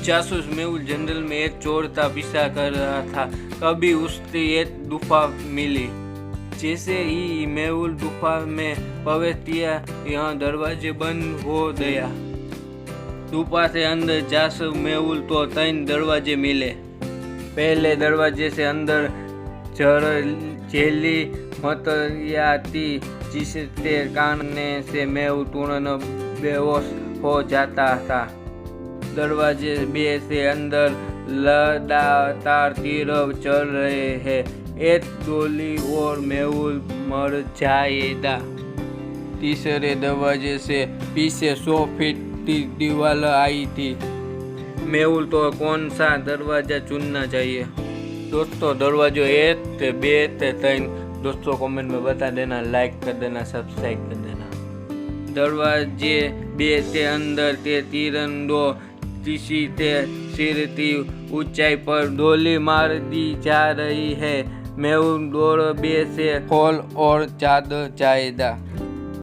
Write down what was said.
जासूस मेहुल जंगल में एक चोर था पीछा कर रहा था। कभी उससे एक गुफा मिली। जैसे ही मेहुल गुफा में प्रवेश किया, यहाँ दरवाजे बंद हो गया। गुफा से अंदर जासूस मेहुल तो 3 दरवाजे मिले। पहले दरवाजे से अंदर झेली मतरिया थी, जिसके कानने से मेहुल तुरंत बेहोश हो जाता था। दरवाजे 2 से अंदर लगातार तीर चल रहे हैं। एक गोली और मेहुल मर जाएगा। तीसरे दरवाजे से पीछे 100 फीट की दीवार आई थी। मेहुल तो कौन सा दरवाजा चुनना चाहिए? दोस्तों, दरवाजो 1 थे, 2 थे, 3? दोस्तों कमेंट में बता देना, लाइक कर देना, सब्सक्राइब कर देना। दरवाजे 2 से अंदर ते तीरंदो किसी के सिर की ऊंचाई पर गोली मार दी जा रही है। मेहुल डोर 2 से खोल और चादर जाएगा।